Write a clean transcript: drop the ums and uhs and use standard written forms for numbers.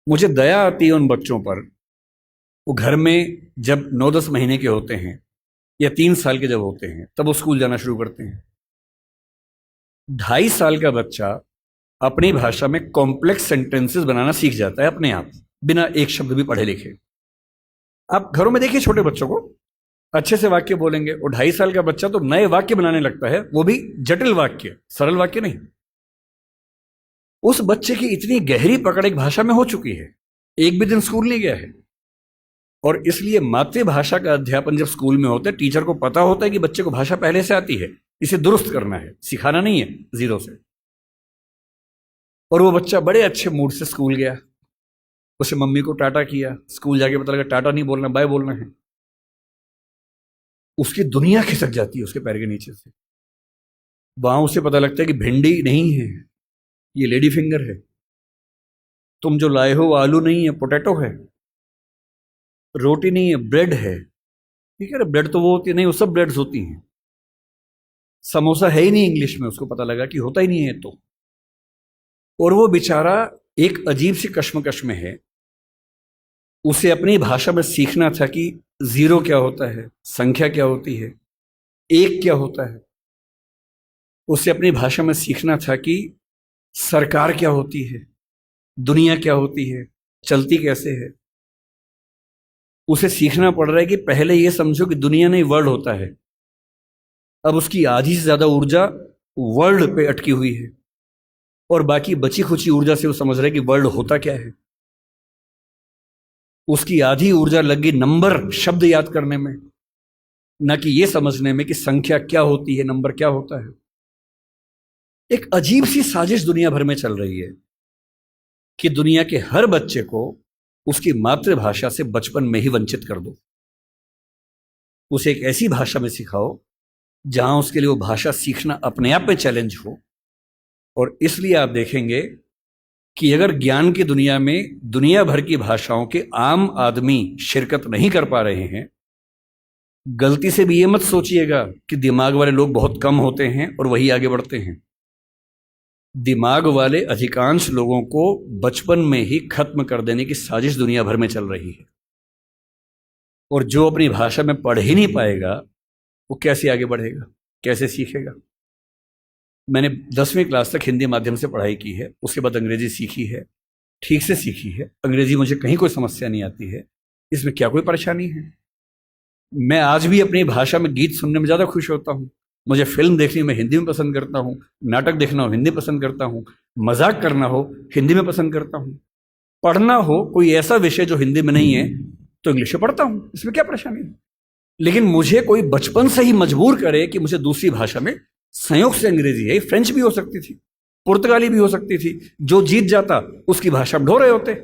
मुझे दया आती है उन बच्चों पर। वो घर में जब 9-10 महीने के होते हैं या 3 साल के जब होते हैं तब वो स्कूल जाना शुरू करते हैं। 2.5 साल का बच्चा अपनी भाषा में कॉम्प्लेक्स सेंटेंसेस बनाना सीख जाता है अपने आप, बिना एक शब्द भी पढ़े लिखे। आप घरों में देखिए छोटे बच्चों को, अच्छे से वाक्य बोलेंगे। वो 2.5 साल का बच्चा तो नए वाक्य बनाने लगता है, वो भी जटिल वाक्य, सरल वाक्य नहीं। उस बच्चे की इतनी गहरी पकड़ एक भाषा में हो चुकी है, एक भी दिन स्कूल नहीं गया है। और इसलिए मातृभाषा का अध्यापन जब स्कूल में होता है, टीचर को पता होता है कि बच्चे को भाषा पहले से आती है, इसे दुरुस्त करना है, सिखाना नहीं है जीरो से। और वो बच्चा बड़े अच्छे मूड से स्कूल गया, उसे मम्मी को टाटा किया, स्कूल जाके पता लगा टाटा नहीं बोलना, बाय बोलना है। उसकी दुनिया खिसक जाती है उसके पैर के नीचे से। वहां उसे पता लगता है कि भिंडी नहीं है, ये लेडी फिंगर है। तुम जो लाए हो वो आलू नहीं है, पोटैटो है। रोटी नहीं है, ब्रेड है। ठीक है ना, ब्रेड तो वो होती है नहीं, वो सब ब्रेड्स होती हैं। समोसा है ही नहीं इंग्लिश में, उसको पता लगा कि होता ही नहीं है तो। और वो बेचारा एक अजीब सी कश्मकश में है। उसे अपनी भाषा में सीखना था कि जीरो क्या होता है, संख्या क्या होती है, एक क्या होता है। उसे अपनी भाषा में सीखना था कि सरकार क्या होती है, दुनिया क्या होती है, चलती कैसे है। उसे सीखना पड़ रहा है कि पहले यह समझो कि दुनिया नहीं वर्ल्ड होता है। अब उसकी आधी से ज्यादा ऊर्जा वर्ल्ड पे अटकी हुई है और बाकी बची खुची ऊर्जा से वो समझ रहा है कि वर्ल्ड होता क्या है। उसकी आधी ऊर्जा लगी नंबर, शब्द याद करने में, न कि यह समझने में कि संख्या क्या होती है, नंबर क्या होता है। एक अजीब सी साजिश दुनिया भर में चल रही है कि दुनिया के हर बच्चे को उसकी मातृभाषा से बचपन में ही वंचित कर दो। उसे एक ऐसी भाषा में सिखाओ जहां उसके लिए वो भाषा सीखना अपने आप में चैलेंज हो। और इसलिए आप देखेंगे कि अगर ज्ञान की दुनिया में दुनिया भर की भाषाओं के आम आदमी शिरकत नहीं कर पा रहे हैं, गलती से भी ये मत सोचिएगा कि दिमाग वाले लोग बहुत कम होते हैं और वही आगे बढ़ते हैं। दिमाग वाले अधिकांश लोगों को बचपन में ही खत्म कर देने की साजिश दुनिया भर में चल रही है। और जो अपनी भाषा में पढ़ ही नहीं पाएगा वो कैसे आगे बढ़ेगा, कैसे सीखेगा। मैंने 10वीं क्लास तक हिंदी माध्यम से पढ़ाई की है, उसके बाद अंग्रेजी सीखी है, ठीक से सीखी है। अंग्रेजी मुझे कहीं कोई समस्या नहीं आती है, इसमें क्या कोई परेशानी है। मैं आज भी अपनी भाषा में गीत सुनने में ज़्यादा खुश होता हूँ। मुझे फिल्म देखनी मैं हिंदी में पसंद करता हूँ, नाटक देखना हो हिंदी पसंद करता हूँ, मजाक करना हो हिंदी में पसंद करता हूँ, पढ़ना हो कोई ऐसा विषय जो हिंदी में नहीं है तो इंग्लिश में पढ़ता हूँ, इसमें क्या परेशानी है। लेकिन मुझे कोई बचपन से ही मजबूर करे कि मुझे दूसरी भाषा में, संयोग से अंग्रेजी है, फ्रेंच भी हो सकती थी, पुर्तगाली भी हो सकती थी, जो जीत जाता उसकी भाषा में ढो रहे होते।